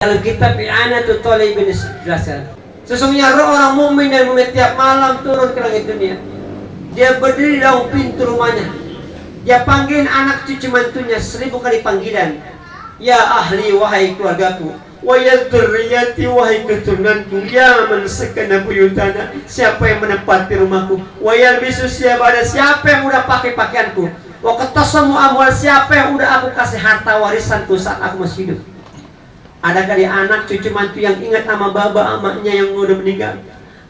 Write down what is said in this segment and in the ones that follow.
Dalam kitab I'anatul Talibin dijelaskan, sesungguhnya roh orang mukmin dan mukmin tiap malam turun ke langit dunia. Dia berdiri dalam pintu rumahnya. Dia panggil anak cucu mantunya 1000 kali panggilan. Ya ahli, wahai keluargaku. Wa ya dzurriyyati, wahai keturunanku. Ya man sakana buyutana, siapa yang menempati rumahku. Wa yalbisu siyabana, siapa yang udah pakai pakaianku. Wa qatasamu amwal, siapa yang udah aku kasih harta warisanku saat aku masih hidup. Adakah di anak cucu mantu yang ingat sama baba amaknya yang udah meninggal?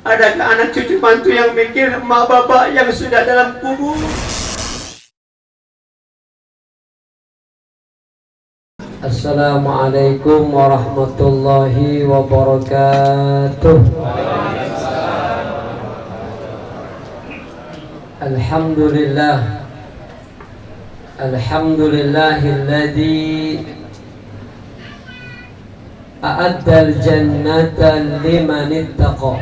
Adakah anak cucu mantu yang mikir emak baba yang sudah dalam kubur? Assalamualaikum warahmatullahi wabarakatuh. Alhamdulillah. Alhamdulillahilladzi a'addal jannata liman ittaqa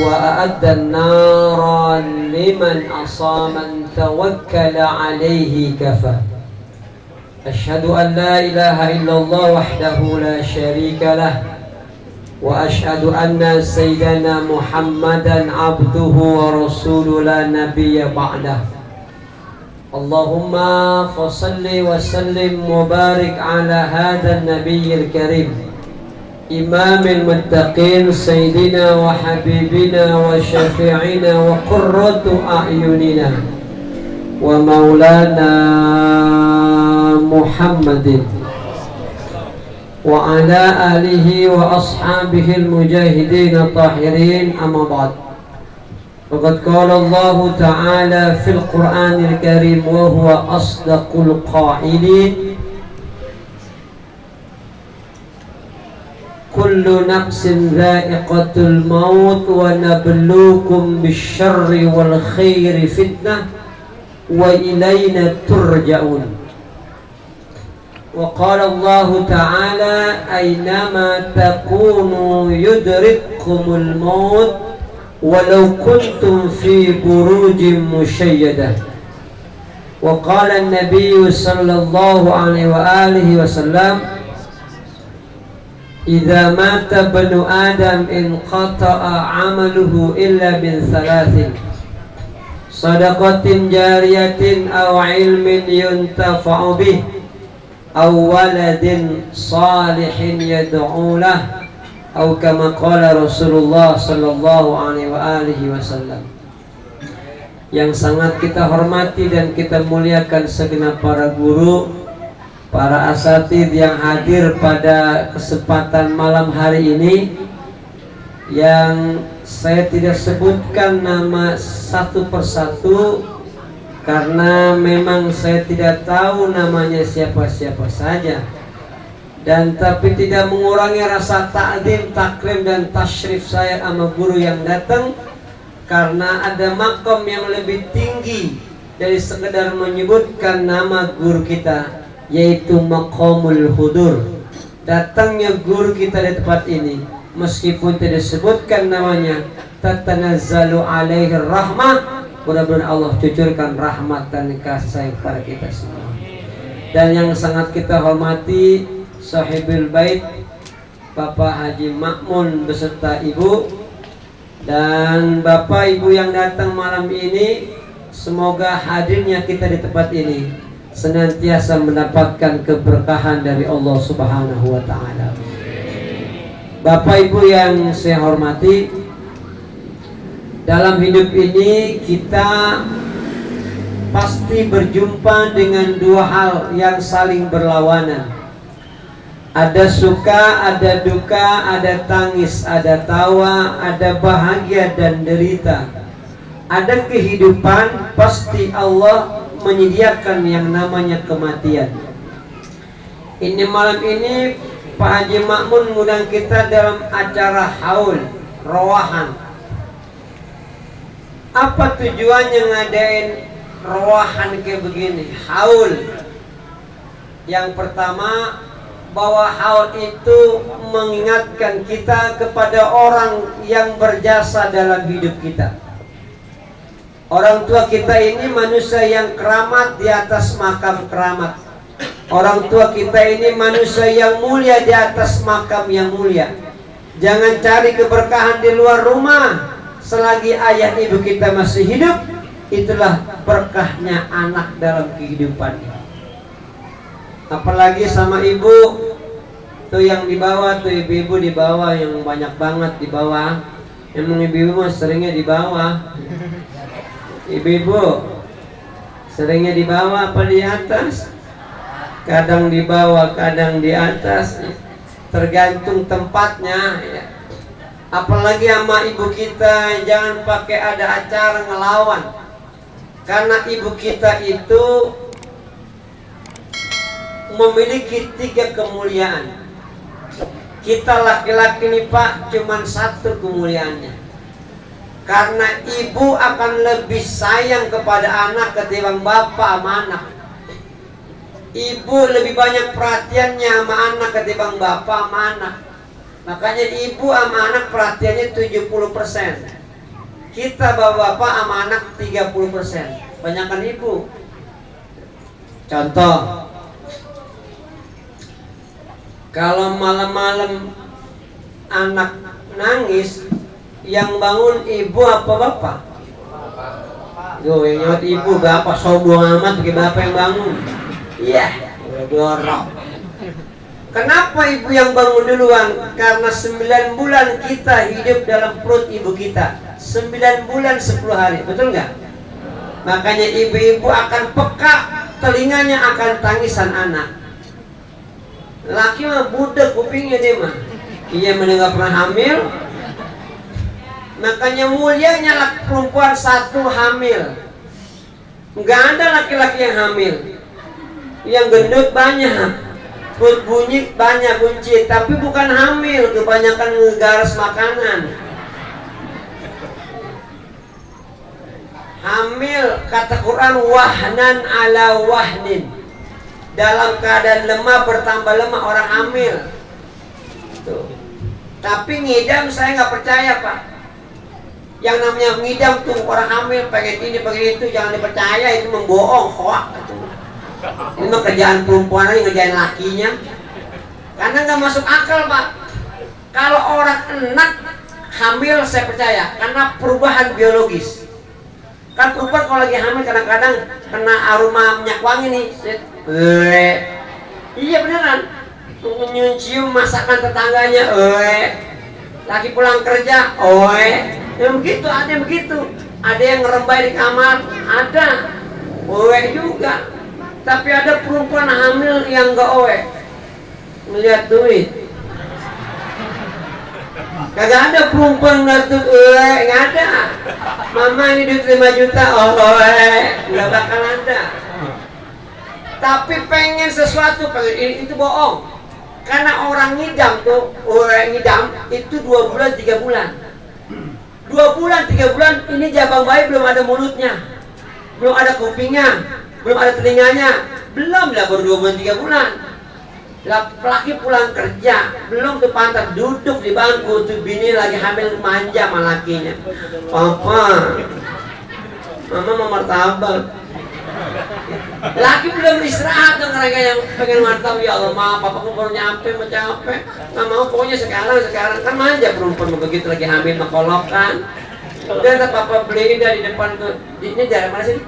wa a'addan nara liman asaman tawakkala alaihi kafa. Asyhadu an la ilaha illallah wahdahu la syarika lah wa asyhadu anna sayyidana Muhammadan abduhu wa rasuluhu la nabiyya ba'dah. Allahumma fasalli wa sallim wa barik ala hadha an-nabiyil karim imamil muttaqin sayyidina wa habibina wa syafi'ina wa qurratu a'yunina wa maulana Muhammadin wa ala alihi wa ashabihi al-mujahidin at-tahirin, amma ba'd. Faqad qala Allah Ta'ala fil Qur'anil Karim wa huwa asdaqul qa'ilin, kullu nafsin dha'iqatul maut wa nabluukum bisyarri wal khairi fitnah wa ilayna turja'un. Wa qala Allah Ta'ala aynama takunu yudrikkumul maut walau kuntum fi burujin musyayyada. Wa qala an-nabiy sallallahu alaihi wa alihi wasallam, idza mata banu adam inqata'a 'amaluhu illa min thalathin, sadaqatin jariyatin aw ilmin yuntafa'u bih aw waladin salihin yad'u lahu, atau kama qala Rasulullah sallallahu alaihi wa alihi wasallam. Yang sangat kita hormati dan kita muliakan segenap para guru, para asatidz yang hadir pada kesempatan malam hari ini, yang saya tidak sebutkan nama satu persatu karena memang saya tidak tahu namanya siapa-siapa saja, dan tapi tidak mengurangi rasa ta'zim, takrim dan tasyrif saya sama guru yang datang, karena ada makom yang lebih tinggi dari sekedar menyebutkan nama guru kita, yaitu maqamul hudur. Datangnya guru kita di tempat ini meskipun tidak disebutkan namanya, tatanazzalu alaihi rahmah, mudah-mudahan Allah cucurkan rahmat dan kasih sayang kepada kita semua. Dan yang sangat kita hormati Sahibul Bait Bapak Haji Makmun beserta Ibu dan Bapak Ibu yang datang malam ini, semoga hadirnya kita di tempat ini senantiasa mendapatkan keberkahan dari Allah Subhanahu wa Ta'ala. Bapak Ibu yang saya hormati, dalam hidup ini kita pasti berjumpa dengan dua hal yang saling berlawanan. Ada suka, ada duka, ada tangis, ada tawa, ada bahagia dan derita. Ada kehidupan, pasti Allah menyediakan yang namanya kematian. Ini malam ini Pak Haji Makmun mengundang kita dalam acara haul rowahan. Apa tujuannya ngadain rowahan kayak begini, haul? Yang pertama, bahwa haul itu mengingatkan kita kepada orang yang berjasa dalam hidup kita. Orang tua kita ini manusia yang keramat di atas makam keramat. Orang tua kita ini manusia yang mulia di atas makam yang mulia. Jangan cari keberkahan di luar rumah. Selagi ayah ibu kita masih hidup, itulah berkahnya anak dalam kehidupannya. Apalagi sama ibu, tuh yang di bawah, tuh ibu-ibu di bawah yang banyak banget di bawah. Emang ibu-ibu mah seringnya di bawah. Ibu-ibu seringnya di bawah apa di atas? Kadang di bawah, kadang di atas, tergantung tempatnya ya. Apalagi sama ibu kita, jangan pakai ada acara ngelawan. Karena ibu kita itu memiliki 3 kemuliaan. Kita laki-laki nih Pak, cuman 1 kemuliaannya. Karena ibu akan lebih sayang kepada anak ketimbang bapak sama anak. Ibu lebih banyak perhatiannya sama anak ketimbang bapak sama anak. Makanya ibu sama anak perhatiannya 70%. Kita bapak-bapak sama anak 30%. Banyakan ibu. Contoh, kalau malam-malam anak nangis, yang bangun ibu apa bapak? Yo, yang nyawat ibu, bapak sombong amat pakai bapak yang bangun. Iya, dorong. Kenapa ibu yang bangun duluan? Karena 9 bulan kita hidup dalam perut ibu kita. 9 bulan 10 hari, betul nggak? Makanya ibu-ibu akan peka, telinganya akan tangisan anak. Laki mah budak kupingnya dia mah. Iya mendengar pernah hamil. Makanya mulianya laki perempuan 1 hamil. Nggak ada laki-laki yang hamil. Yang gendut banyak, perut bunyi banyak buncit, tapi bukan hamil, kebanyakan ngegaras makanan. Hamil kata Quran wahnan ala wahnin, dalam keadaan lemah bertambah lemah orang hamil. Tuh. Tapi ngidam saya nggak percaya Pak. Yang namanya ngidam tuh orang hamil pengen ini pengen itu, jangan dipercaya, itu membohong, hoak. Ini mah kerjaan perempuan aja ngerjain lakinya. Karena nggak masuk akal Pak. Kalau orang enak hamil saya percaya, karena perubahan biologis. Kan perempuan kalau lagi hamil kadang-kadang kena aroma minyak wangi nih. Iya beneran. Mencium masakan tetangganya. Lagi pulang kerja. Yang begitu, ada yang begitu. Ada yang ngerembai di kamar. Ada. Juga. Tapi ada perempuan hamil yang gak ngeliat duit. Kagak ada perempuan ngeliat duit, gak ada. Mama ini duit 5 juta, gak bakal ada. Tapi pengen sesuatu, itu bohong. Karena orang ngidam tuh, ngidam itu 2 bulan 3 bulan. 2 bulan 3 bulan ini jabang bayi belum ada mulutnya, belum ada kupingnya, belum ada telinganya, belum lah, baru 2 bulan 3 bulan. Laki pulang kerja, belum tuh pantat duduk di bangku, tuh bini lagi hamil manja sama lakinya. Papa, mama mau martabak. Laki belum istirahat dong, mereka yang pengen martabak. Ya Allah, ma, papa aku baru nyampe, mau capek. Nggak mau, pokoknya sekarang kan manja perempuan begitu lagi hamil makolokan. Udah tak papa beliin dari depan tuh. Ini dari mana sih?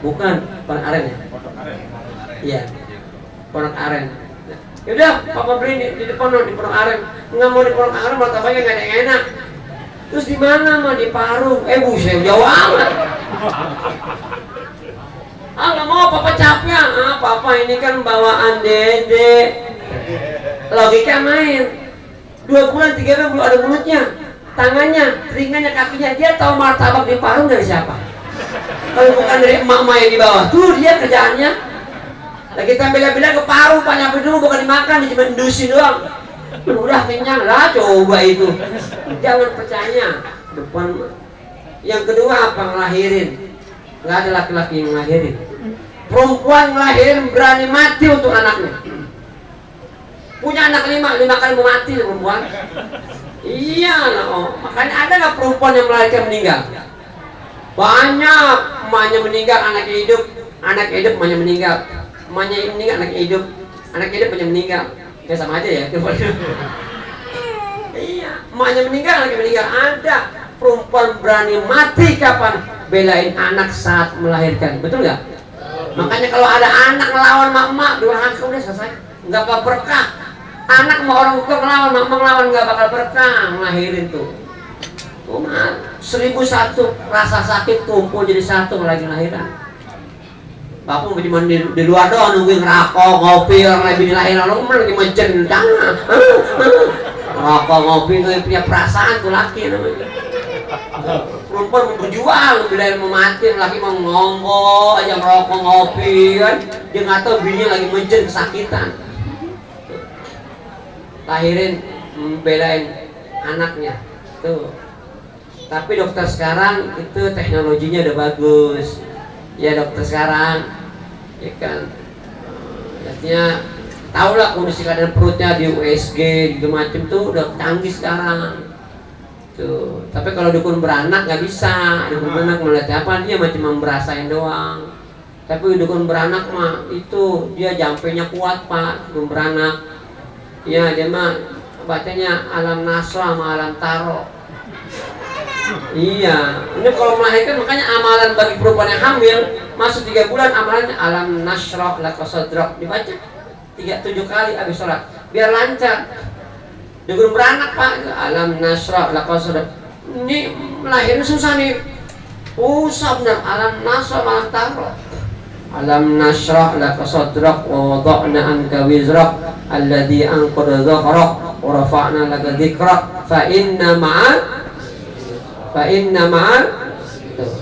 Bukan, Pondok Aren ya? Iya, Pondok Aren. Yaudah, papa beli di depan di Pondok Aren. Nggak mau di Pondok Aren, martabaknya nggak ada yang enak. Terus di mana mah? Di Parung. Buset, jauh amat. Nggak mau, papa capnya. Papa ini kan bawaan dede. Logika main. 2 bulan 3 bulan belum ada mulutnya, tangannya, telinganya, kakinya. Dia tahu martabak di Parung dari siapa? Kalau bukan dari emak-emak yang di bawah. Tuh dia kerjaannya. Lagi kita bela-bela ke Parung, Pak, nyampe dulu bukan dimakan, cuma indusin doang. Udah kenyang lah, coba itu. Jangan percaya. Depan. Yang kedua apa? Ngelahirin. Nggak ada laki-laki yang ngelahirin. Perempuan ngelahirin berani mati untuk anaknya. Punya anak 5 kali mau mati perempuan. Iya lah, makanya ada nggak perempuan yang melahirkan meninggal? Banyak, emaknya meninggal, anaknya hidup. anak hidup emaknya meninggal, emaknya meninggal anak hidup emaknya meninggal, ya sama aja ya. Iya, emaknya meninggal anaknya meninggal. Ada perempuan berani mati kapan belain anak saat melahirkan, betul nggak? Makanya kalau ada anak ngelawan emak durhaka udah selesai, nggak bakal berkah. Anak mau orang tua ngelawan, emak ngelawan, nggak bakal berkah ngelahirin tuh. 1001 rasa sakit tumpul jadi satu lagi lahiran. Bapak cuma di luar doang nungguin ngerokok, ngopi, orang lagi lahiran, orang lagi mejen, jangan. Ngerokok, ngopi, itu punya perasaan tuh laki namanya. Perempuan mau berjuang, bilain mau mati, laki mau ngomong aja ngerokok, ngopi kan. Dia nggak tahu bininya lagi mejen, kesakitan. Lahirin, belain anaknya tuh. Tapi dokter sekarang itu teknologinya udah bagus ya, dokter sekarang ya kan, artinya tau lah kondisi keadaan perutnya di USG gitu macem tuh udah canggih sekarang tuh. Tapi kalau dukun beranak nggak bisa, dukun beranak melihat apa, dia cuma merasain doang. Tapi dukun beranak mah itu dia jampenya kuat pak, dukun beranak ya, dia mah bacanya alam nasra sama alam taro. Iya, ini kalau melahirkan makanya amalan bagi perempuan yang hamil masuk 3 bulan, amalannya alam nasrah laka sadrak, dibaca 7 kali habis sholat biar lancar. Dukun beranak pak, alam nasrah laka sadrak. Ini melahirkan susah nih, susah benar. Alam nasrah alam taro, alam nasrah laka sadrak wa wada'na anka wizrak alladhi anqadha dhahrak wa rafa'na laka dhikrak fa inna ma'al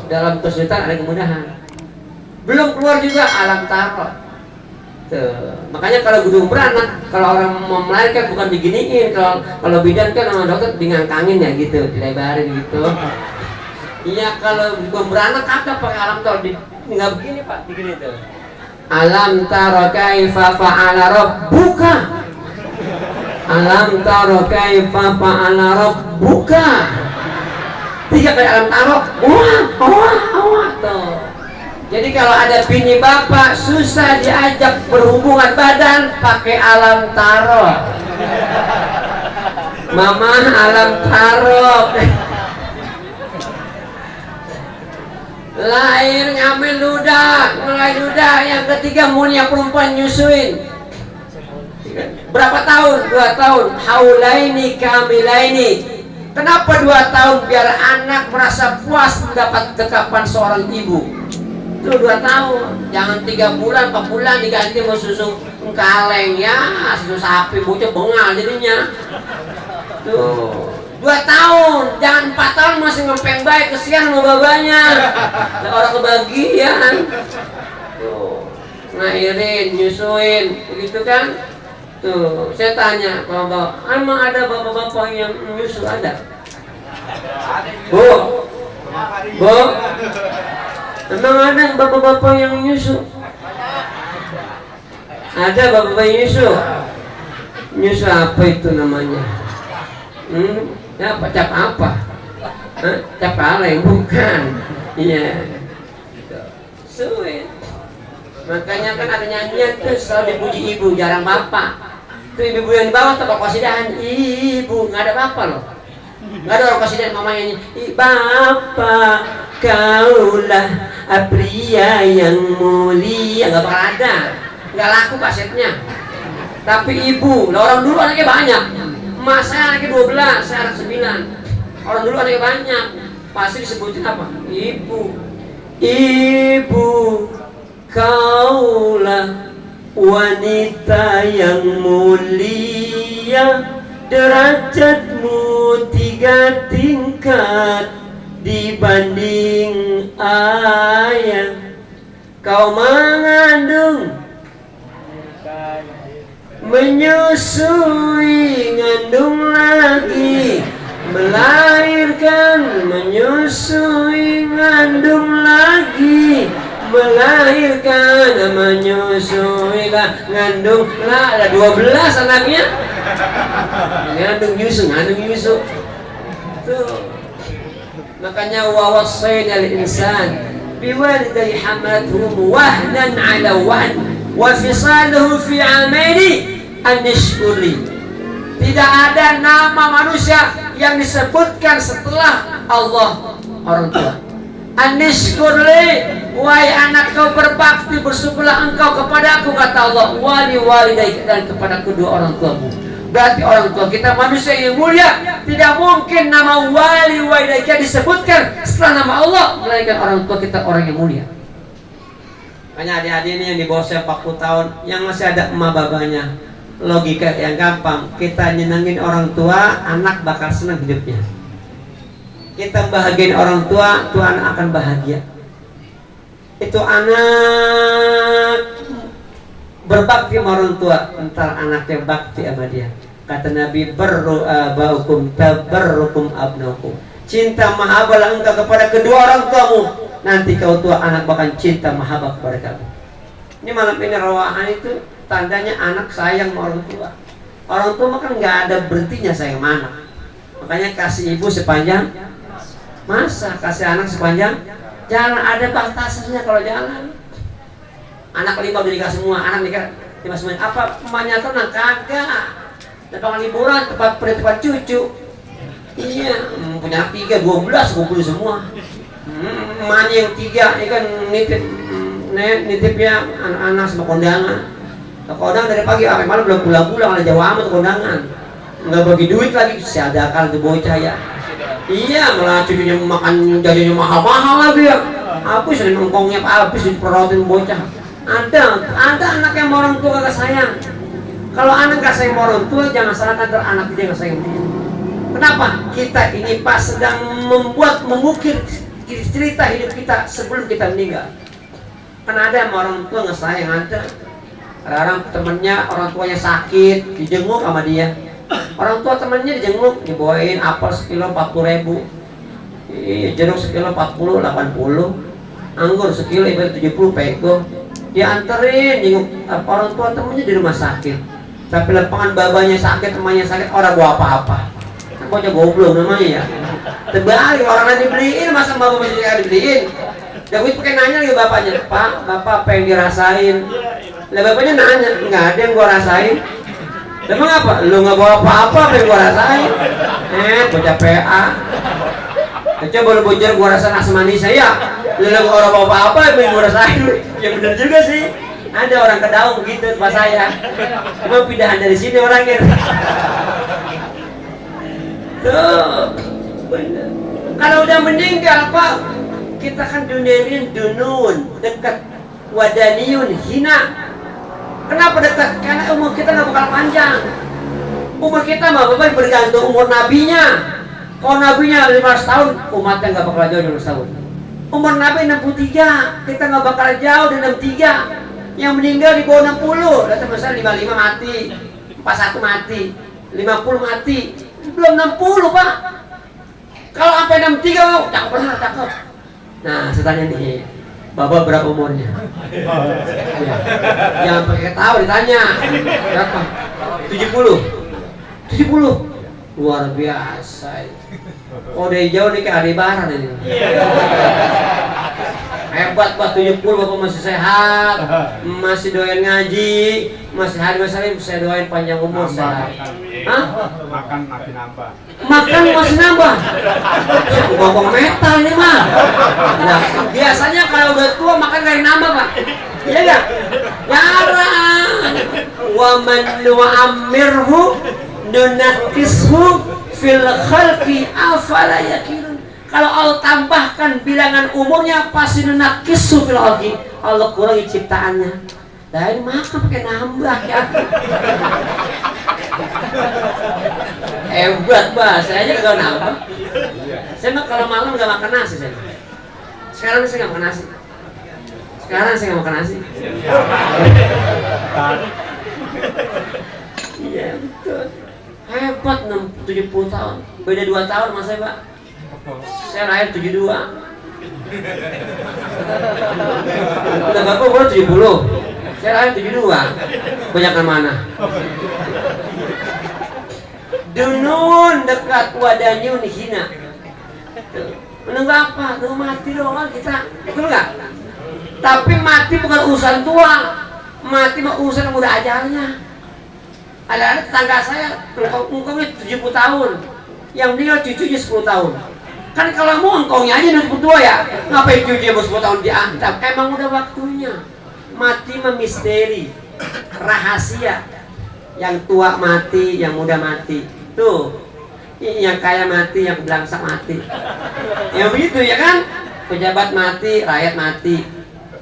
dalam kesulitan ada kemudahan. Belum keluar juga alam taro. Makanya kalau gedung beranak, kalau orang mau melahirkan bukan diginiin. Kalau bidan kan sama dokter ngangkangin ya gitu, dilebarin gitu. Iya, kalau gedung beranak kagak pakai alam taro, nggak begini pak, begini tuh. Alam taro kaifa fa'ala rabbuka. Alam taro kaifa fa'ala rabbuka. 3 kali alam taro, wah tuh. Jadi kalau ada bini bapak susah diajak berhubungan badan, pakai alam taro. Mama alam taro. Lahir ngambil ludah, mulai ludah, yang ketiga mulia perempuan nyusuin. Berapa tahun? 2 tahun. Haulaini kamilaini. Kenapa 2 tahun? Biar anak merasa puas mendapat dekapan seorang ibu. Itu 2 tahun. Jangan 3 bulan, 4 bulan diganti mau susu kaleng ya, susu sapi, bocah bengal jadinya. Tuh 2 tahun, jangan 4 tahun masih ngempeng baik, kesian sama babanya. Nah, orang kebagian. Tuh, ngairin, nyusuin, begitu kan? Tuh, saya tanya, bapak, emang ada bapak-bapak yang nyusu ada? Bu, emang ada bapak-bapak yang nyusu? Ada bapak-bapak yang nyusu? Nyusu apa itu namanya? Ya, cap apa? Cap kaleng, bukan? Iya. Sulit. Makanya kan ada nyanyian tuh selalu dipuji ibu, jarang bapak. Tuh ibu-ibu yang di bawah tuh kasidahan, ibu, nggak ada bapak loh. Nggak ada orang kasidahan mamanya ini. Bapak, kaulah pria yang mulia, nggak bakal ada. Nggak laku kasetnya. Tapi ibu, lah orang dulu anaknya banyak. Emak saya anaknya 12, saya anak 9. Orang dulu anaknya banyak. Pasti disebutin apa? Ibu. Ibu, kaulah wanita yang mulia, derajatmu 3 tingkat dibanding ayah. Kau mengandung, menyusui, ngandung lagi, melahirkan, menyusui, ngandung lagi, melahirkan, menyusui lah, ngandung lah, ada 12 anaknya. Ngandung nyusu tuh. Makanya wawasain al insan biwalidayhi hamalatuhu wahnan ala wahn wa fisaluhu fi amaini an yashkurli. Tidak ada nama manusia yang disebutkan setelah Allah orang tua. Anishkurli, wahai anak kau berbakti, bersyukurlah engkau kepada aku, kata Allah, wali walidayk, dan kepada kedua orang tuamu. Berarti orang tua kita manusia yang mulia. Tidak mungkin nama wali walidayk disebutkan setelah nama Allah, melainkan orang tua kita orang yang mulia. Makanya adik-adik ini yang di bawah 40 tahun yang masih ada emak babanya, logika yang gampang, kita nyenengin orang tua, anak bakal senang hidupnya. Kita bahagiain orang tua, anak akan bahagia. Itu anak berbakti sama orang tua, entar anaknya bakti sama dia. Kata Nabi, berru abaukum tabarrukum abnaukum. Cinta mahabbalah engkau kepada kedua orang tuamu, nanti kau tua anak bakal cinta mahabbah kepada kamu. Ini malam ini rawahan itu tandanya anak sayang sama orang tua. Orang tua kan nggak ada berhentinya sayang sama anak. Makanya kasih ibu sepanjang masa, kasih anak sepanjang jalan. Ada batasannya kalau jalan. Anak 5 udah nikah semua, anak nikah 5 semua. Apa emaknya tenang? Kagak. Tempat liburan, tempat cucu. Iya, punya 3, 12, kumpul semua. Emaknya yang 3, ini kan nitipnya anak-anak sama kondangan. Kondangan dari pagi sampai malam belum pulang-pulang, ada jauh amat kondangan. Nggak bagi duit lagi, siadakan tuh bocah ya. Iya, malah cucunya makan jajannya mahal-mahal lagi ya. Habis ini nongkongnya habis diperotin bocah. Ada anak yang orang tua kagak sayang. Kalau anak gak sayang orang tua, jangan salahkan anak dia gak sayang dia. Kenapa? Kita ini pas sedang mengukir cerita hidup kita sebelum kita meninggal. Karena ada yang orang tua gak sayang, ada. Kadang temennya orang tuanya sakit, dijenguk sama dia. Orang tua temannya dijenguk, dibawain apel sekilo 40.000, jeruk sekilo 40, 80, anggur sekilo ibarat 70 pego. Dianterin jenguk orang tua temannya di rumah sakit. Tapi lapangan babanya sakit, temannya sakit, orang bawa apa-apa. Kan bocah goblok namanya ya. Terbalik orang lain dibeliin, masa bapak masih dibeliin. David pakai nanya lagi bapaknya, Pak, bapak apa yang dirasain? Lah bapaknya nanya, nggak ada yang gua rasain. Emang apa? Lu nggak bawa apa-apa, apa yang gua rasain? Bocah PA. Coba lu bocor gua rasa asmani saya. Lu nggak bawa apa-apa, apa yang gua rasain? Ya bener juga sih. Ada orang Kedaung begitu pas saya. Cuma pindahan dari sini orangnya. Tuh, bener. Kalau udah meninggal Pak, kita kan dunia ini dunun, dekat, wadaniyun, hina. Kenapa dekat? Karena umur kita nggak bakal panjang. Umur kita mah Bapak bergantung umur nabinya. Kalau nabinya 15 tahun, umatnya nggak bakal jauh dari 15 tahun. Umur nabi 63, kita nggak bakal jauh dari 63. Yang meninggal di bawah 60, datang misalnya 55 mati, 41 mati, 50 mati, belum 60 Pak. Kalau sampai 63, cakep benar, cakep. Nah, saya tanya nih, Bapak berapa umurnya? Ya. Jangan pakai tahu ditanya. Berapa? 70. 70. Luar biasa. Oh, dari jauh nih ke Aldebaran ini. Hebat Pak, 70 Bapak masih sehat, masih doain ngaji, masih hari masih saya doain panjang umur sehat. Hah? Makan makin nambah. Makan masih nambah. Ngomong metal ini mah. Nah, biasanya kalau udah tua makan dari nambah Pak. Iya enggak? Jarang. Wa man nu'ammirhu nunakishu fil khalqi afala yakirun. Kalau Allah tambahkan bilangan umurnya pasti nunakisu fil khalqi. Allah kurangi ciptaannya. Nah ini makan pakai nambah ya. Hebat Bah, saya aja gak nambah. Saya mah kalau malam gak makan nasi saya. Sekarang saya gak makan nasi. Sekarang saya gak makan nasi. Iya betul. Hebat 70 tahun. Beda 2 tahun mas saya Pak. Saya lahir 72. Udah Bapak umur 70. Saya lahir 72. Banyakan mana? Dunun dekat wadanyun hina. Menunggu apa? Nunggu mati doang kita, betul nggak? Tapi mati bukan urusan tua, mati mah urusan muda ajalnya. Ada tetangga saya, engkongnya 70 tahun, yang meninggal cucunya 10 tahun. Kan kalau mau engkongnya aja 70 tua ya, ngapain cucunya 10 tahun diantam? Emang udah waktunya. Mati mah misteri, rahasia. Yang tua mati, yang muda mati. Tuh, yang kaya mati, yang belangsak mati. Ya begitu ya kan? Pejabat mati, rakyat mati.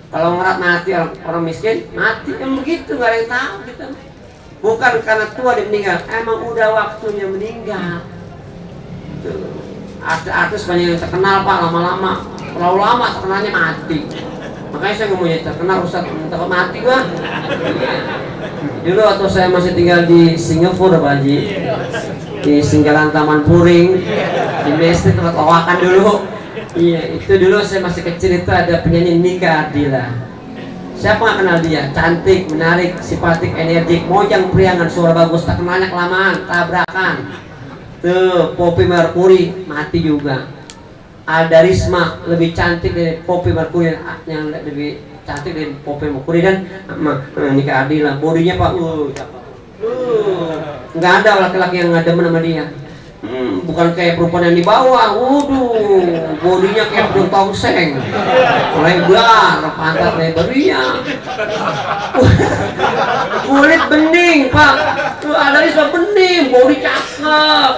Kalau ngerat mati, orang miskin mati. Yang begitu, nggak ada yang tahu kita. Bukan karena tua dia meninggal, emang udah waktunya meninggal. Artis banyak yang terkenal Pak, lama-lama. Kalau lama terkenalnya mati. Makanya saya ngomongnya terkenal Ustaz, takut mati gua. Dulu waktu saya masih tinggal di Singapura Pak Haji, di Singgalan Taman Puring, di Mesir tempat lawakan dulu. Iya, itu dulu saya masih kecil, itu ada penyanyi Nika Ardila. Siapa nggak kenal dia? Cantik, menarik, simpatik, energik, mojang priangan, suara bagus, tak kenalnya kelamaan, tabrakan. Tuh, Poppy Mercury mati juga. Alda Risma lebih cantik dari Poppy Mercury, yang lebih cantik dari Poppy Mercury, dan Nika Ardila. Bodinya Pak, nggak ada laki-laki yang ngademen sama dia. Bukan kayak perempuan yang di bawah, bodinya kayak perut tongseng, lebar, pantat lebar, iya. Kulit bening Pak, tuh ada Risma bening, bodi cakep.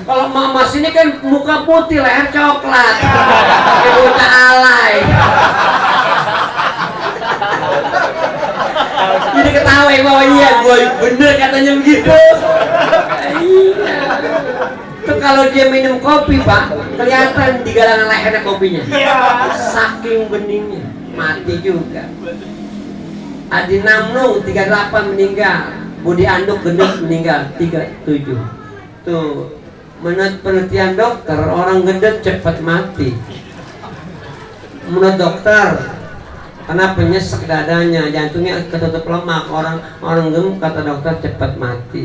Kalau Mas ini kan muka putih, leher coklat, kayak bocah alay. Jadi ketawa ya bahwa iya, gue bener katanya begitu. Iya. Itu kalau dia minum kopi Pak, kelihatan di galangan lehernya kopinya. Saking beningnya, mati juga. Adi Namnung 38 meninggal, Budi Anduk gendut meninggal 37. Tuh, menurut penelitian dokter, orang gendut cepat mati. Menurut dokter, karena penyesek dadanya, jantungnya ketutup lemak, orang gemuk kata dokter cepat mati.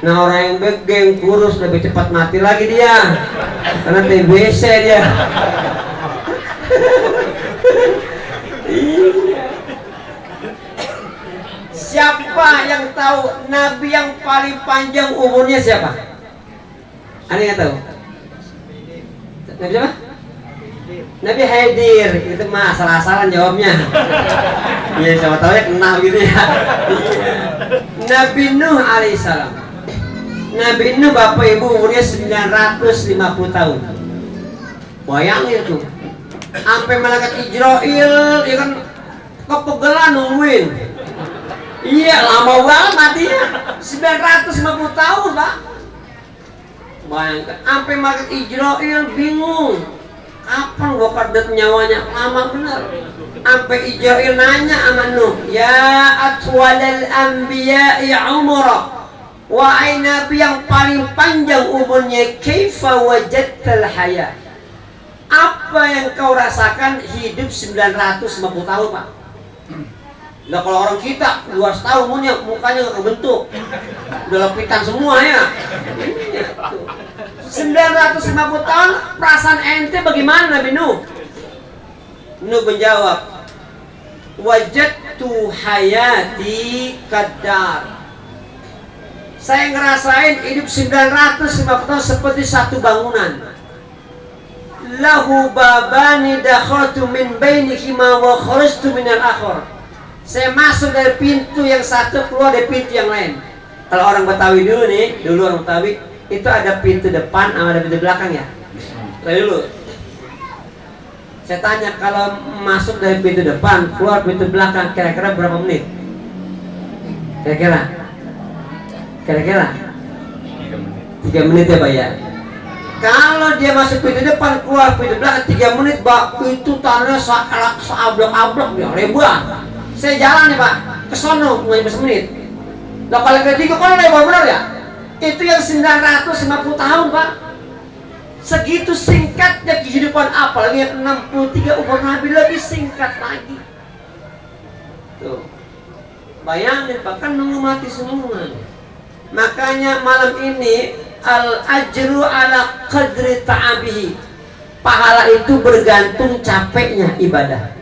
Nah orang yang begeng kurus lebih cepat mati lagi dia, karena TBC dia. Siapa yang tahu Nabi yang paling panjang umurnya siapa? Ada yang tahu? Nabi siapa? Nabi Khidir. Itu mah asal-asalan jawabnya. Ya siapa tahu ya kenal gitu ya. Nabi Nuh alaihissalam. Nabi Nuh bapak ibu umurnya 950 tahun. Bayangin tuh, sampai malaikat Israel ya kan kepegelan nungguin. Iya lama banget matinya, 950 tahun Pak. Bayangkan, sampai malaikat Israel bingung, kapan gua padat nyawanya, lama benar. Sampai Israel nanya sama Nuh, ya atwalal anbiya'i umra, wahai Nabi yang paling panjang umurnya, kaifa wajadtal haya, apa yang kau rasakan hidup 950 tahun Pak? Lah kalau orang kita 200 tahun umurnya, mukanya nggak kebentuk, udah lepitan semua ya. 950 tahun, perasaan ente bagaimana Nabi Nuh? Nuh menjawab, wajadtu hayati kadar, saya ngerasain hidup 950 tahun seperti satu bangunan. Lahu babani dakhaltu min bainihima wa kharajtu minal akhar. Saya masuk dari pintu yang satu, keluar dari pintu yang lain. Kalau orang Betawi dulu nih, orang Betawi itu ada pintu depan sama ada pintu belakang ya. Dulu saya tanya, kalau masuk dari pintu depan, keluar pintu belakang, kira-kira berapa menit? Kira-kira 3 menit ya Pak ya. Kalau dia masuk pintu depan, keluar pintu belakang 3 menit Pak, itu tanahnya seablak-ablak ya, lebar. Saya jalan nih Pak, ke sono nggak 1 menit. Lah kalau ketiga kan lebar benar ya. Itu yang 950 tahun Pak. Segitu singkatnya kehidupan, apalagi yang 63 umur Nabi lebih singkat lagi. Tuh, bayangin Pak, kan nunggu mati semua. Makanya malam ini al ajru ala qadri ta'abihi, pahala itu bergantung capeknya ibadah.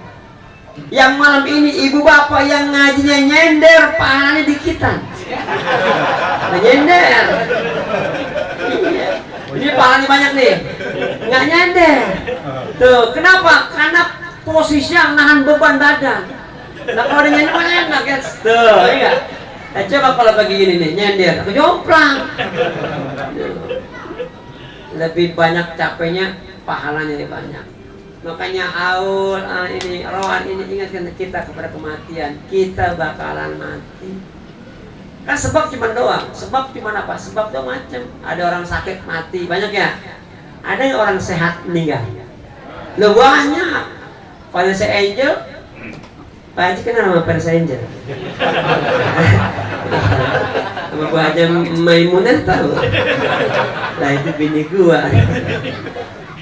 Yang malam ini ibu bapak yang ngajinya nyender, pahalanya dikitan. Nyender. Iya. Ini pahalanya banyak nih. Nggak nyender. Tuh, kenapa? Karena posisinya nahan beban badan. Nah kalau dia nyender banyak enak kan? Tuh, iya. Nah, coba kalau bagi gini nih, nyender, aku jomplang. Lebih banyak capeknya, pahalanya lebih banyak. Makanya Aul ini Rohan ini ingatkan kita kepada kematian. Kita bakalan mati. Kan sebab cuma doang. Sebab cuma apa? Sebab doang macam. Ada orang sakit mati banyak ya. Ada yang orang sehat meninggal. Lo banyak. Vanessa Angel. Pak Haji kenal sama Vanessa Angel? Sama Bu Haji Maimunah tahu. Nah itu bini gua.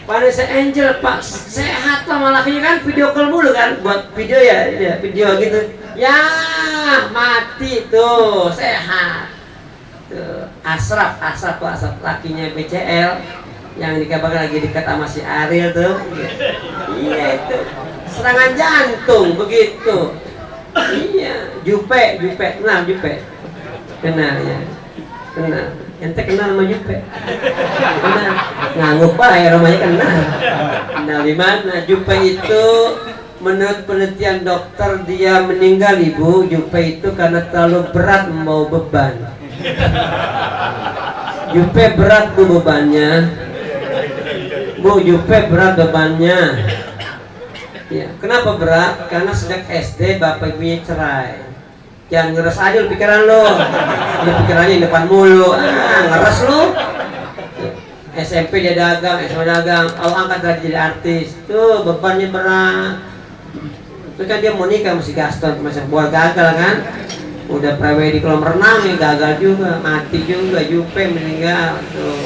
Vanessa Angel pak sehat sama lakinya kan video call mulu kan buat video ya video gitu ya mati tuh sehat tuh Asraf lakinya BCL yang dikabarkan lagi dekat sama si Ariel tuh iya itu serangan jantung begitu iya Jupe kenal Jupe kenal ya kenal ente kenal sama Jupe kenal nganggup pak ya rumahnya kenal di mana Jupe itu menurut penelitian dokter dia meninggal ibu Jupe itu karena terlalu berat membawa beban. Jupe berat bu bebannya bu Jupe berat bebannya ya kenapa berat karena sejak SD bapak ibunya cerai. Jangan ngeres aja lu pikiran lu pikirannya depan mulu ngeres lu SMP dia dagang, SMA dagang Allah angkat lagi jadi artis tuh bebannya berat itu kan dia mau nikah masih Gaston masih buat gagal kan udah prewe di kolam renang ya gagal juga mati juga Jupe meninggal tuh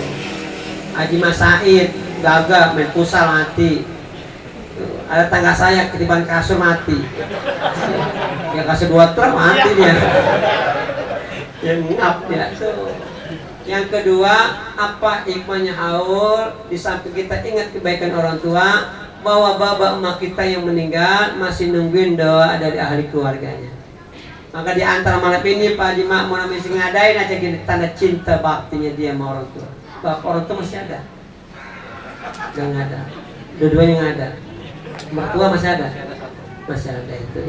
Haji Mas Said gagal main pusal mati ada tangga saya ketiban kasur mati ya kasih 2 truk mati dia yang ngap ya tuh. Yang kedua apa hikmahnya Aul di samping kita ingat kebaikan orang tua bahwa bapak emak kita yang meninggal masih nungguin doa dari ahli keluarganya maka di antara malam ini Pak Haji Mak mau namanya ngadain aja gini tanda cinta baktinya dia sama orang tua bapak orang tua masih ada nggak ada dua-duanya nggak ada mertua masih ada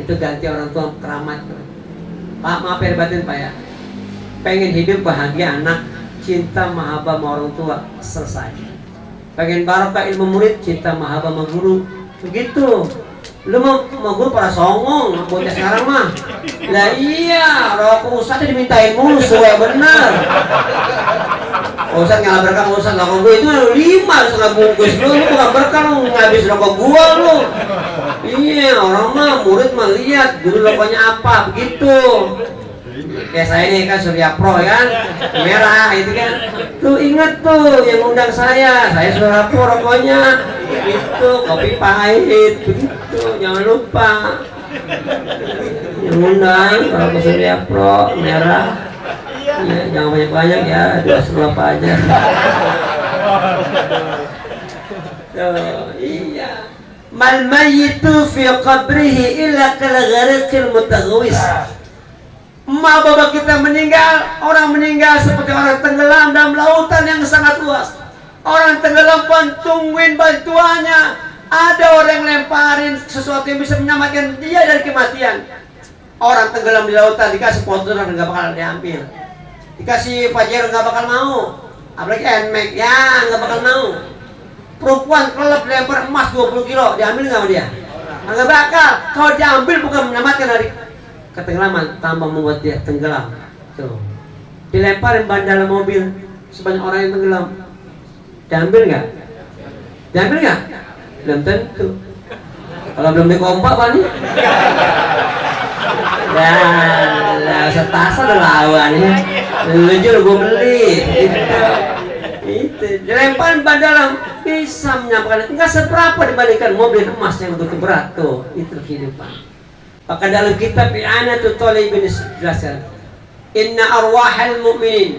itu ganti orang tua keramat Pak maaf ya batin Pak ya pengen hidup bahagia anak cinta mahabbah sama orang tua selesai pengen barokah ilmu murid cinta mahabbah sama guru begitu lu mau guru para songong bocah sekarang mah lah iya rokok ustadz dimintain mulu sesuai bener ustadz ngalah berkah ustadz rokok gue itu 5,5 bungkus lu bukan berkah lu ngabis rokok gua lu iya orang mah murid mah lihat guru rokoknya apa begitu kayak saya ini kan Surya Pro kan merah itu kan tuh ingat tuh yang undang saya Surya Pro rokoknya itu kopi pahit begitu jangan lupa yang undang kalau ke Surya Pro merah ya, jangan banyak-banyak ya 2 apa aja tuh iya mal mayyitu fi qabrihi illa kal ghariqil mutaghawis. Emak bapak kita meninggal, orang meninggal seperti orang tenggelam dalam lautan yang sangat luas. Orang tenggelam pun tungguin bantuannya. Ada orang yang lemparin sesuatu yang bisa menyelamatkan dia dari kematian. Orang tenggelam di lautan dikasih potongan nggak bakal diambil. Dikasih Pajero nggak bakal mau. Apalagi Nmax ya nggak bakal mau. Perempuan kelelep lempar emas 20 kilo diambil nggak sama dia? Nggak bakal. Kalau diambil bukan menyelamatkan dari ketenggelaman, tambah membuat dia tenggelam. Tuh. Dilemparin ban dalam mobil sebanyak orang yang tenggelam. Diambil nggak? Diambil nggak? Belum tentu. Kalau belum dikompak Pak nih. Lah, setasa udah lawan ya. Lu jual gue beli. Itu dilemparin ban dalam bisa menyampaikan nggak seberapa dibandingkan mobil emas yang begitu berat tuh. Itu kehidupan. Maka dalam kitab I'anatul Talibin dijelaskan inna arwahal mu'minin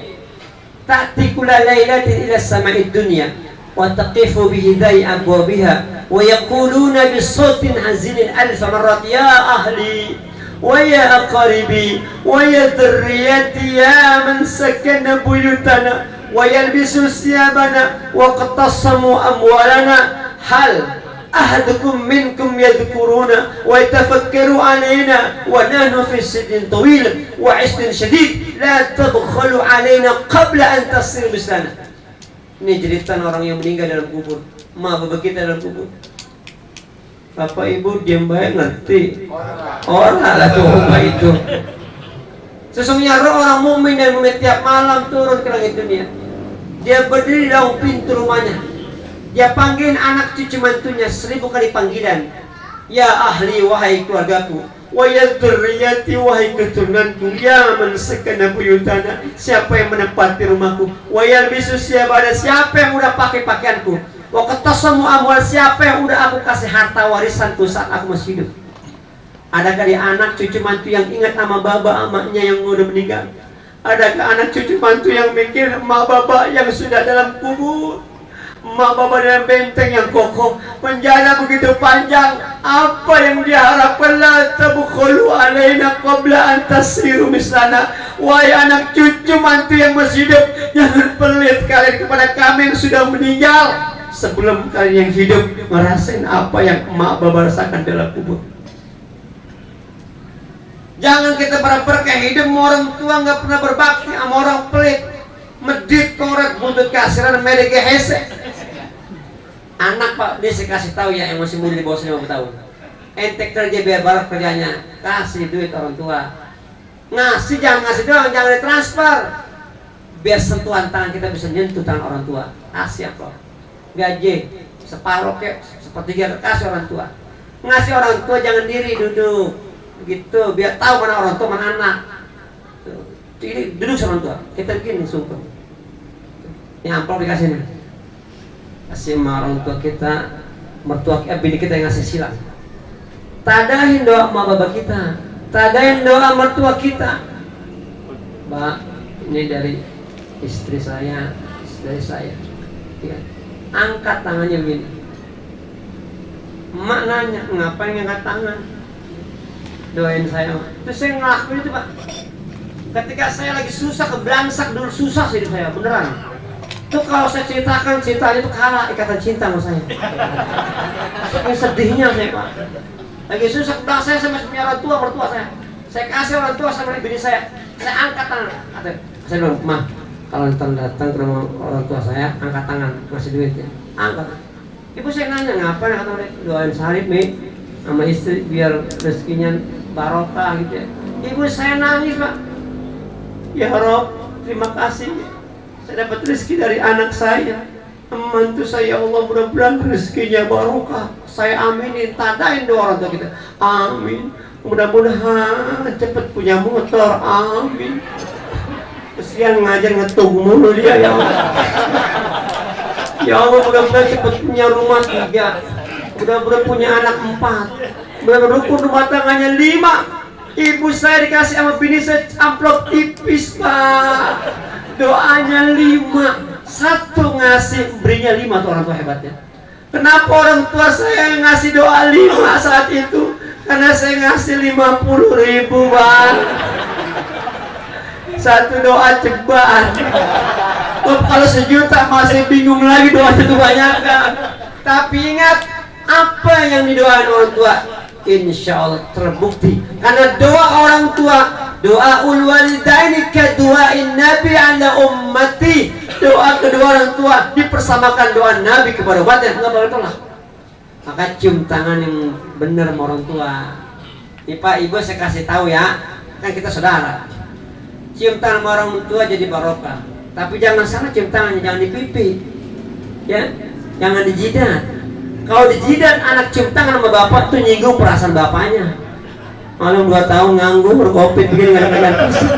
ta'ti kulla lailatin ila sama'id dunya وتقف بهداء أبوابها ويقولون بصوت حزين ألف مرات يا أهلي ويا أقاربي ويا ذريتي يا من سكن بيوتنا ويلبسوا ثيابنا واقتصموا أموالنا هل أحدكم منكم يذكرون ويتفكروا علينا ونحن في سجن طويل وعشق شديد لا تدخلوا علينا قبل أن تصير مثلنا. Ini cerita orang yang meninggal dalam kubur, ma bapa kita dalam kubur. Bapak ibu diam baik ngerti. Orang lah tuh itu. Sesungguhnya roh orang mukmin dan mukmin tiap malam turun ke langit dunia. Dia berdiri di dalam pintu rumahnya. Dia panggil anak cucu mantunya 1000 kali panggilan. Ya ahli wahai keluargaku, wa ya dzurriyyati wahai keturunanku, ya man sakana buyutana, siapa yang menempati rumahku, wa yalbisu siapa yang udah pakai pakaianku, wa qatasamu amwal, siapa yang udah aku kasih harta warisanku saat aku masih hidup. Adakah di anak cucu mantu yang ingat nama bapa emaknya yang udah meninggal? Adakah anak cucu mantu yang mikir emak bapak yang sudah dalam kubur? Emak bapak dalam benteng yang kokoh, penjara begitu panjang, apa yang diharapkan? La tabkhulu alaina qabla an tasiru mislana. Wahai anak cucu mantu yang masih hidup, jangan pelit kalian kepada kami yang sudah meninggal sebelum kalian yang hidup ngerasain apa yang emak bapak rasakan dalam kubur. Jangan kita berkah hidup orang tua nggak pernah berbakti sama orang pelit, medit korek buntut kasiran mereka hese. Anak pak, dia saya kasih tahu ya yang masih muda di bawah 50 tahun. Ente kerja biar barat kerjanya, kasih duit orang tua. Ngasih jangan ngasih doang, jangan ditransfer. Biar sentuhan tangan kita bisa nyentuh tangan orang tua. Kasih apa? Gaji separuh ke, sepertiga kasih orang tua. Ngasih orang tua jangan diri duduk, gitu. Biar tahu mana orang tua mana anak. Jadi duduk sama orang tua. Kita begini sumpah. Ini amplop dikasih nih. Kasih sama orang tua kita, mertua bini kita yang ngasih silang. Tadahin doa sama bapak kita, tadahin doa mertua kita. Mbak, ini dari istri saya, dari saya. Ya. Angkat tangannya begini. Emak nanya, ngapain ngangkat tangan? Doain saya. Terus saya ngelakuin itu pak. Ketika saya lagi susah, kebelangsak dulu susah hidup saya, beneran. Itu kalau saya ceritakan ceritanya itu kalah ikatan cinta sama saya. Saking sedihnya saya pak. Lagi susah bilang saya sama punya orang tua mertua saya. Saya kasih orang tua sama bini saya. Saya angkat tangan. Saya bilang, mah kalau datang ke rumah orang tua saya, angkat tangan, ngasih duitnya. Angkat. Ibu saya nanya ngapain angkat tangan? Doain Sarip nih sama istri biar rezekinya barokah gitu ya. Ibu saya nangis pak. Ya Rob, terima kasih. Saya dapat rezeki dari anak saya, mantu saya, Allah mudah-mudahan rezekinya barokah. Saya aminin, tadain doa orang tua kita. Amin. Mudah-mudahan cepat punya motor. Amin. Kesian ngajar ngetung mulu dia ya Allah. Ya Allah mudah-mudahan cepat punya rumah 3, mudah-mudahan punya anak 4, mudah-mudahan rukun rumah tangganya 5. Ibu saya dikasih sama bini saya amplop tipis pak. Doanya 5, 1 ngasih, berinya 5 tuh orang tua hebatnya. Kenapa orang tua saya ngasih doa 5 saat itu? Karena saya ngasih 50.000 bang. 1 doa ceban. Kalau 1 juta masih bingung lagi doanya itu banyak kan. Tapi ingat apa yang didoain orang tua, insya Allah terbukti. Karena doa orang tua, doa walidaini kaduain Nabi ala ummati, doa kedua orang tua dipersamakan doa Nabi kepada umatnya. Enggak boleh tolak. Maka cium tangan yang benar sama orang tua. Nih Pak Ibu saya kasih tahu ya, kan kita saudara. Cium tangan sama orang tua jadi barokah. Tapi jangan salah cium tangannya, jangan di pipi, ya, jangan di jidat. Kalau di jidat anak cium tangan sama bapak tuh nyinggung perasaan bapaknya. Malam 2 tahun nganggur, covid begini nggak ada pusing.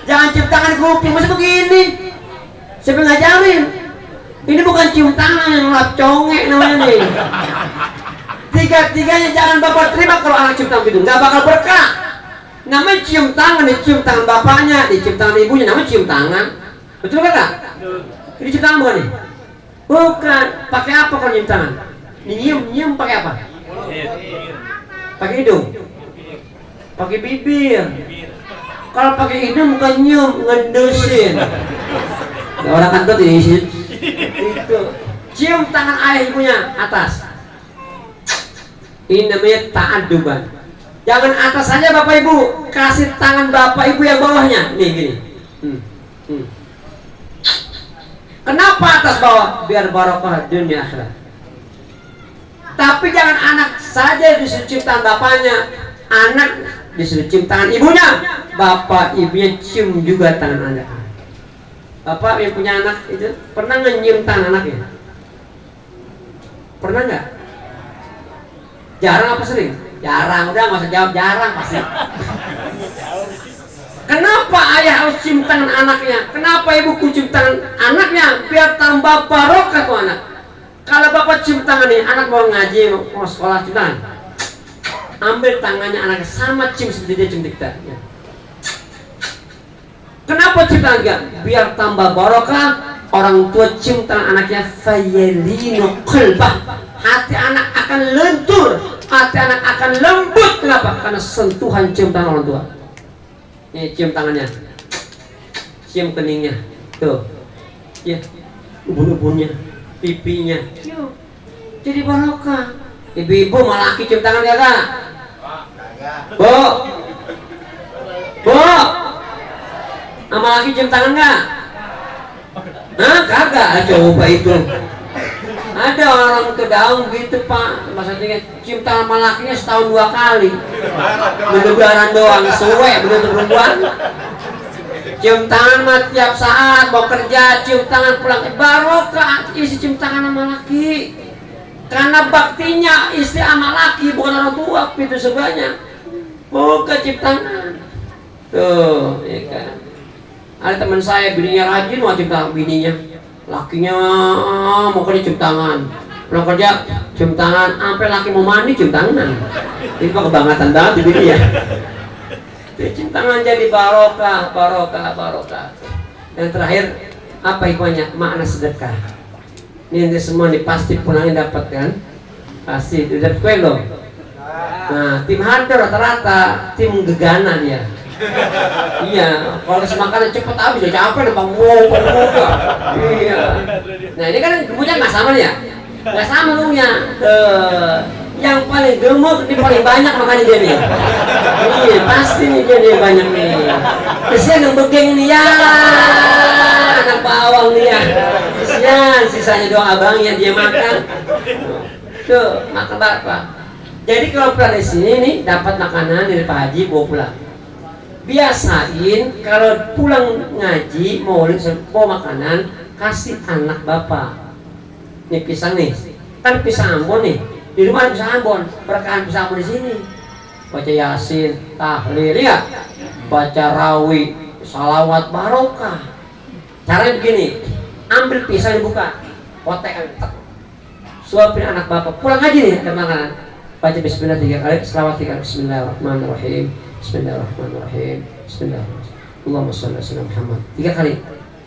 Jangan cium tangan kuping, masih begini. Siapa ngajarin? Ini bukan cium tangan yang lap congek namanya nih. Tiga-tiganya jangan bapak terima kalau anak cium tangan gitu, nggak bakal berkah. Namanya cium tangan, dicium tangan bapaknya, dicium tangan ibunya, namanya cium tangan. Betul nggak? Ini cium tangan bukan nih? Bukan. Pakai apa kalau nyium tangan? Nyium pakai apa? Pakai hidung. Pakai bibir. Kalau pakai hidung bukan nyium, ngendusin. Orang kantor diisi. Itu. Cium tangan ayah ibunya atas. Ini namanya ta'aduban. Jangan atas saja bapak ibu, kasih tangan bapak ibu yang bawahnya. Nih gini. Kenapa atas bawah? Biar barokah dunia akhirat. Tapi jangan anak saja disuruh cium tangan bapaknya, anak disuruh cium tangan ibunya, bapak ibunya cium juga tangan anak. Bapak yang punya anak itu pernah nyium tangan anaknya? Pernah nggak? Jarang apa sering? Jarang, udah nggak usah jawab, jarang pasti. Kenapa ayah harus cium tangan anaknya? Kenapa ibu cium tangan anaknya? Biar tambah barokah tuh anak. Kalau bapak cium tangan nih, anak mau ngaji, mau sekolah, cium tangan. Ambil tangannya anaknya sama cium seperti dia cium kita. Ya. Kenapa cium tangan dia? Biar tambah barokah. Orang tua cium tangan anaknya, fayalinu qalbah. Hati anak akan lentur, hati anak akan lembut. Kenapa? Karena sentuhan cium tangan orang tua. Ini cium tangannya, cium keningnya, tuh, ya, ubun-ubunnya, pipinya, jadi barokah. Ibu-ibu malah laki cium tangan ya kak? Bu, sama laki cium tangan nggak? Hah, kagak? Coba itu. Ada orang ke daun gitu pak, maksudnya cium tangan sama lakinya setahun 2 kali. Lebaran doang, suwe begitu perempuan. Cium tangan mah tiap saat mau kerja, cium tangan pulang. Barokah isi cium tangan sama laki. Karena baktinya istri sama laki bukan orang tua itu sebanyak. Bukan cium tangan. Tuh, ya kan. Ada teman saya bininya rajin mau cium tangan bininya. Lakinya mau kerja cium tangan, pulang kerja cium tangan, sampai laki mau mandi cium tangan. Ini kok kebangetan banget ini ya. Cium tangan jadi barokah. Dan terakhir apa hikmahnya? Makna sedekah. Ini nanti semua nih pasti pulangnya dapat kan? Pasti dapat kue loh. Nah tim hunter rata-rata tim gegana dia. Iya, kalau kasih makanan cepet habis ya capek nih bang. Iya. Nah ini kan gemuknya nggak sama nih ya, nggak sama lumnya. Yang paling gemuk ini paling banyak makanya dia nih. Iya pasti nih dia banyak nih. Kesian yang begeng nih ya, anak bawang nih ya. Kesian sisanya doang abangnya dia makan. Tuh makan apa? Jadi kalau pulang di sini nih dapat makanan dari Pak Haji bawa pulang. Biasain kalau pulang ngaji mau makanan kasih anak bapak. Nih pisang nih, kan pisang Ambon nih. Di rumah ada pisang Ambon, berkahan pisang Ambon di sini. Baca Yasin, tahlil ya, baca rawi, salawat barokah. Caranya begini, ambil pisang dibuka, potek, suapin anak bapak. Pulang ngaji nih ada makanan. Baca Bismillah 3 kali, salawat 3 kali. Bismillahirrahmanirrahim. Bismillahirrahmanirrahim. Bismillahirrahmanirrahim. Allahumma shalli ala Muhammad. 3 kali.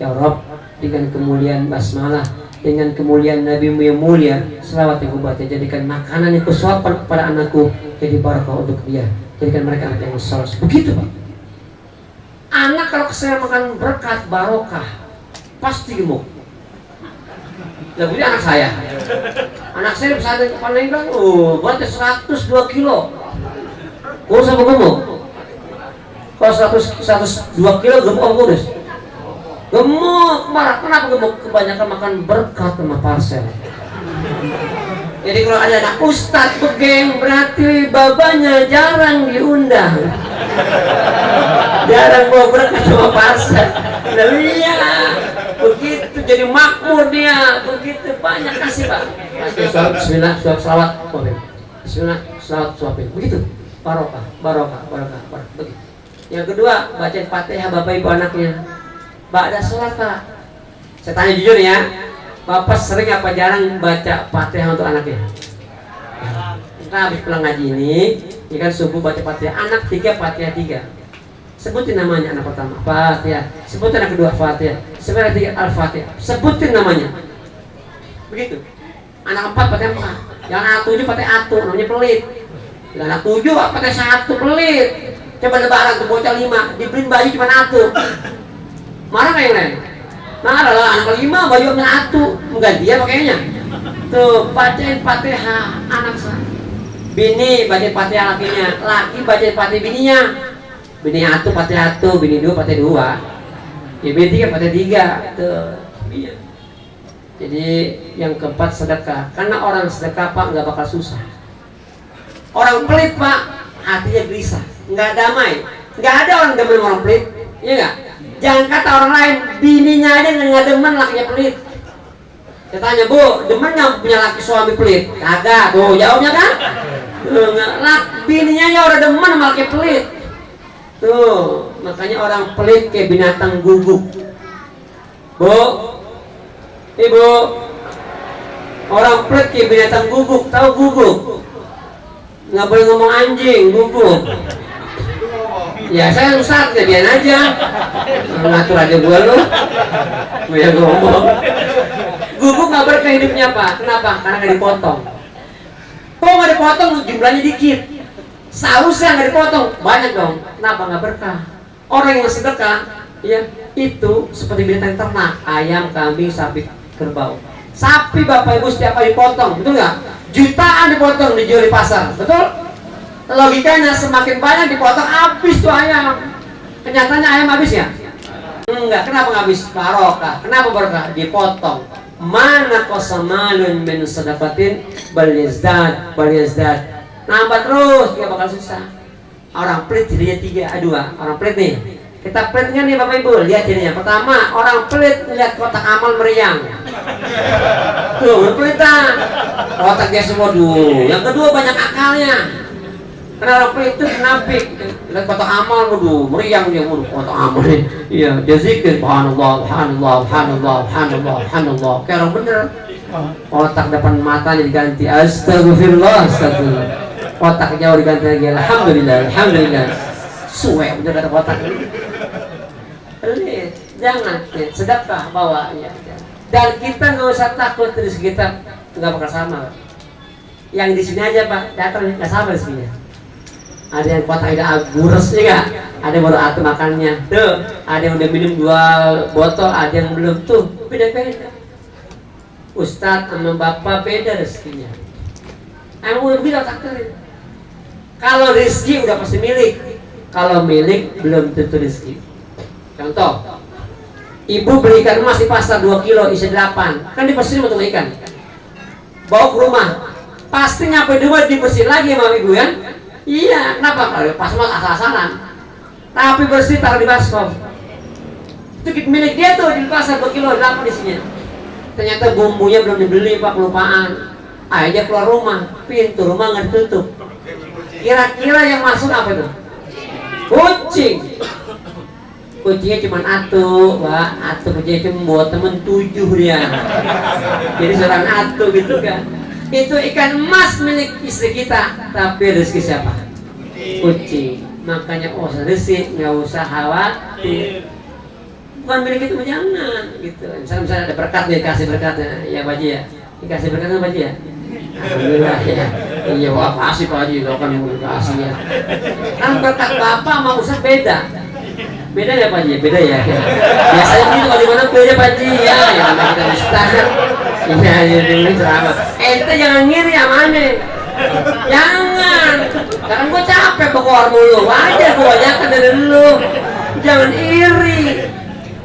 Ya Rabb, dengan kemuliaan basmalah, dengan kemuliaan Nabi-Mu yang mulia, selawat yang kubaca, jadikan makanan yang kusuapkan kepada anakku jadi barakah untuk dia. Jadikan mereka anak yang saleh. Begitu Pak. Anak kalau saya makan berkat barokah pasti gemuk. Lebih anak saya. Anak saya bisa ada kepala yang bilang, berarti 102 kilo. Kurus apa gemuk? Kalau 102 kilo gemuk apa kurus? Gemuk, marah. Kenapa gemuk? Kebanyakan makan berkat sama parcel. Jadi kalau ada anak ustadz begeng, berarti babanya jarang diundang. Jarang bawa berkat sama parcel. Nah, iya, begitu jadi makmur dia, begitu banyak kasih Pak. Bismillah, selawat, Bismillah, selawat, suapin. Begitu. Barokah. Begitu. Yang kedua, bacain Fatihah Bapak Ibu anaknya. Ba'da sholat Pak. Saya tanya jujur ya, Bapak sering apa jarang baca Fatihah untuk anaknya? Kita habis pulang ngaji ini, ya kan subuh baca Fatihah. Anak 3 Fatihah 3. Sebutin namanya anak pertama Fatihah. Sebutin anak kedua Fatihah. Sebenarnya 3 Al-Fatihah. Sebutin namanya. begitu. Anak 4 pakai 4, yang anak 7 pakai atu, namanya pelit. Yang anak 7 pakai 1, pelit. Coba lebaran tuh bocah 5 dibeliin baju cuma atu, marah nggak yang lain? Marah lah, anak 5 baju cuma atu, mengganti ya pakainya. Tuh bacain Fatihah anak saya, bini bacain Fatihah lakinya, laki bacain Fatihah bininya. Bini atu Fatihah atu, bini 2 Fatihah 2, ya bini 3 Fatihah 3. Tuh iya. Jadi yang keempat sedekah, karena orang sedekah Pak nggak bakal susah. Orang pelit Pak hatinya gelisah, nggak damai, nggak ada orang demen orang pelit, iya nggak? Jangan kata orang lain, bininya aja nggak demen lakinya pelit. Saya tanya, Bu, demen nggak punya laki suami pelit? Kagak, tuh jawabnya kan? Tuh, bininya aja orang demen sama laki pelit. Tuh, makanya orang pelit kayak binatang guguk. Bu, Ibu, orang pelit kayak binatang guguk, tahu guguk? Nggak boleh ngomong anjing, guguk. Ya saya rusak, ya biarin aja. Ngatur aja gua lu. Gua yang ngomong. Guguk nggak berkah hidupnya Pak. Kenapa? Karena nggak dipotong. Kok nggak dipotong? Jumlahnya dikit. Seharusnya nggak dipotong, banyak dong. Kenapa nggak berkah? Orang yang sedekah, ya itu seperti binatang ternak, ayam, kambing, sapi, kerbau. Sapi Bapak Ibu setiap hari potong, betul nggak? Jutaan dipotong dijual di pasar, betul? Logikanya semakin banyak dipotong, habis tuh ayam. Kenyataannya ayam habis ya? Enggak, kenapa nggak habis? Barokah. Kenapa barokah? Dipotong. Mana kosamalun min sedekatin bal yazdad. Nambah terus, nggak bakal susah. Orang pelit jadinya 2. Orang pelit nih. Kita pelitnya nih Bapak Ibu, lihat jadinya. Pertama, orang pelit lihat kotak amal meriang. Tuh, pelitan. Kotak dia semua dulu. Yang kedua banyak akalnya. Karena orang pelit itu kenapik. Lihat kotak amal dulu, meriang dia mulu kotak amal. Iya, dia zikir, subhanallah, subhanallah, subhanallah, subhanallah, subhanallah. Kayak orang bener. Kotak depan matanya diganti astagfirullah, astagfirullah. Kotak jauh diganti lagi alhamdulillah, alhamdulillah. Suwe udah kata kotak ini. Pelit, jangan sedekah bawa ya. Dan kita nggak usah takut rezeki kita nggak bakal sama. Yang di sini aja Pak, datang nggak sama rezekinya. Ada yang kotak udah agures ya nggak? Ada yang baru atu makannya. Tuh, ada yang udah minum 2 botol, ada yang belum tuh. Beda-beda. Ustadz sama bapak beda rezekinya. Emang udah bilang takdirin. Kalau rezeki udah pasti milik. Kalau milik belum tentu rezeki. Contoh, ibu beli ikan emas di pasar 2 kilo isi 8, kan dibersihin untuk ikan. Bawa ke rumah, pasti nyampe di rumah dibersihin lagi sama ibu kan? Iya, kenapa? Kalau pas emas asal-asalan. Tapi bersih taruh di baskom. Itu milik dia tuh di pasar 2 kilo 8 isinya. Ternyata bumbunya belum dibeli Pak, kelupaan. Aja keluar rumah, pintu rumah nggak ditutup. Kira-kira yang masuk apa tuh? Kucing. Kucingnya cuma atu, Pak. Atu kucingnya cuma buat temen 7 dia. Jadi seorang atu gitu kan. Itu ikan emas milik istri kita, tapi rezeki siapa? Kucing. Makanya rezeki nggak usah khawatir. Bukan milik itu, jangan gitu. Misalnya ada berkat nih, kasih berkatnya, ya Pak Haji ya. Dikasih berkatnya Pak Haji ya. Alhamdulillah ya. Iya Pak, kasih Pak Haji, lo kan yang kasih ya. Kan berkat Bapak sama Ustaz beda. Beda ya Pak Haji, beda ya. Biasanya gitu kalau di mana beda Pak Haji ya. Ya karena kita Ustaz. Iya, ini ceramah. Ente jangan ngiri sama aneh. Jangan. Sekarang gue capek berkoar mulu. Wajar gue banyakan dari dulu. Jangan iri.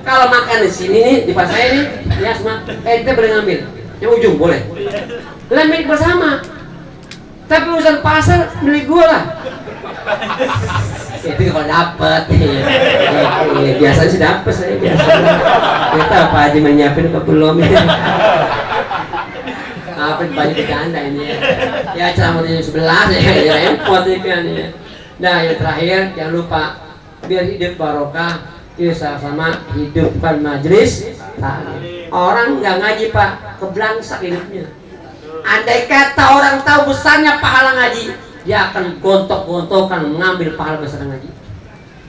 Kalau makan di sini nih, di pasar ini, ya semua, ente boleh ngambil. Yang ujung boleh. Lah milik bersama. Tapi urusan pasar milik gue lah. Itu kalau dapet, biasanya sih dapet saya biasanya. Kita apa aja menyiapin apa belum ya? Apa banyak bercanda ini ya? Ya ceramahnya 11 ya, repot ikan ya. Nah yang terakhir jangan lupa biar hidup barokah, yuk sama hidupkan majelis. Orang nggak ngaji Pak, keblangsak hidupnya. Andai kata orang tahu besarnya pahala ngaji, dia akan gontok-gontokan mengambil pahala besar ngaji.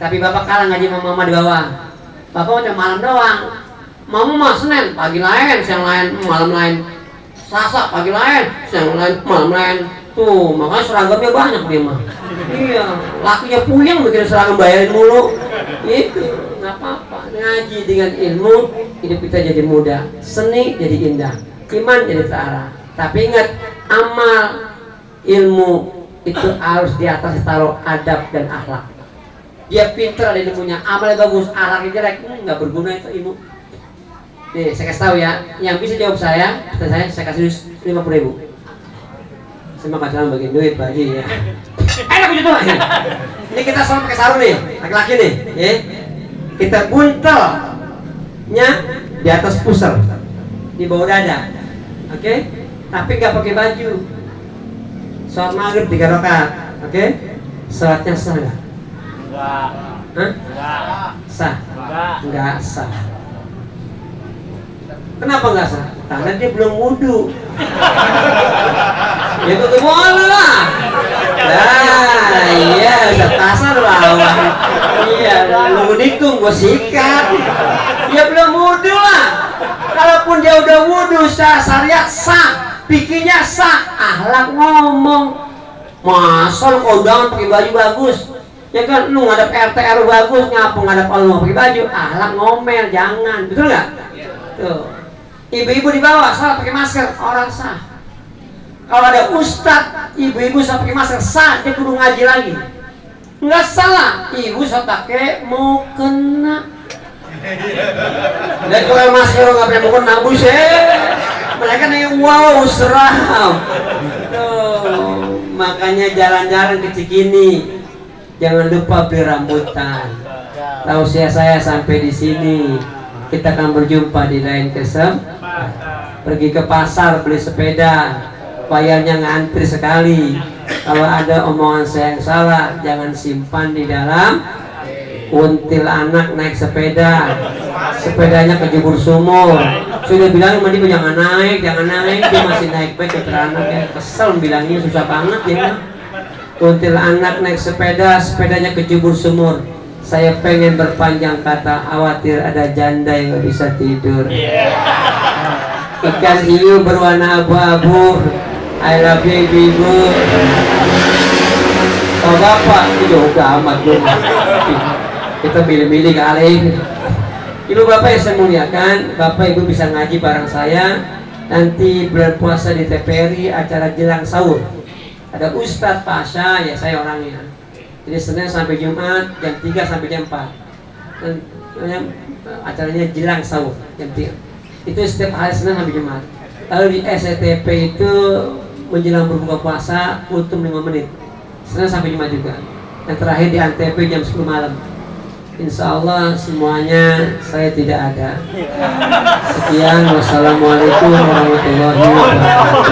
Tapi bapak kalah ngaji sama mama di bawah. Bapak udah malam doang. Mama mah Senin, pagi lain, siang lain, malam lain. Selasa pagi lain, siang lain, malam lain. Tuh, makanya seragamnya banyak dia mah. Iya, lakinya puyeng bikin seragam bayarin mulu. Itu nggak apa-apa. Ngaji dengan ilmu, hidup kita jadi mudah, seni jadi indah, iman jadi terarah. Tapi ingat, amal ilmu itu harus di atas taruh adab dan akhlak. Dia pintar ada ilmunya, amalnya bagus, akhlaknya jelek, nggak berguna itu ilmu. Nih, saya kasih tahu ya, yang bisa jawab saya kasih 50.000. Saya makan salam bagian duit Pak Haji ya. Enak begitu. Ini kita selalu pakai sarung nih, laki-laki nih, ya. Kita buntelnya di atas pusar, di bawah dada, oke? Tapi nggak pakai baju. Sholat maghrib 3 rakaat, oke? Sholatnya sah nggak? Enggak. Hah? Enggak. Sah? Enggak. Nggak sah. Kenapa nggak sah? Karena dia belum wudhu. Ya tuh boleh lah. Nah, iya, udah kasar lawan. Iya, lu nikung gua sikat. Dia belum wudhu lah. Kalaupun dia udah wudhu, syariat sah, pikirnya sah, akhlak ngomong. Masa lu kondangan pakai baju bagus? Ya kan, lu ngadap RT RW bagus, ngapa ngadap Allah pakai baju? Akhlak ngomel, jangan, betul nggak? Tuh. Ibu-ibu di bawah salah pakai masker, orang sah. Kalau ada ustadz, ibu-ibu salah pakai masker, sah, dia kudu ngaji lagi. Nggak salah, ibu salah pakai mau kena. Dan kalau masker nggak pakai mau kena, mereka nanya wow seram. Tuh, makanya jalan-jalan ke Cikini, jangan lupa beli rambutan. Tausiah saya sampai di sini. Kita akan berjumpa di lain kesempatan. Pergi ke pasar beli sepeda, bayarnya ngantri sekali. Kalau ada omongan saya yang salah, jangan simpan di dalam. Until anak naik sepeda, sepedanya kejebur sumur. Sudah bilang sama dia jangan naik, dia masih naik baik ke anak ya. Kesel bilangnya susah banget ya. Until anak naik sepeda, sepedanya kejebur sumur. Saya pengen berpanjang kata, khawatir ada janda yang gak bisa tidur. Ikan hiu berwarna abu-abu, I love you ibu. Oh bapak, itu udah amat dong. Kita milih-milih kali. Ibu bapak yang saya muliakan, bapak ibu bisa ngaji bareng saya. Nanti bulan puasa di TPRI acara jelang sahur. Ada Ustadz Pasha, ya saya orangnya. Jadi Senin sampai Jumat jam 3 sampai jam 4. Dan acaranya jelang sahur jam 3. Itu setiap hari Senin sampai Jumat. Lalu di SCTP itu menjelang berbuka puasa kultum 5 menit. Senin sampai Jumat juga. Yang terakhir di Antv jam 10 malam. Insya Allah semuanya saya tidak ada. Sekian, wassalamualaikum warahmatullahi wabarakatuh.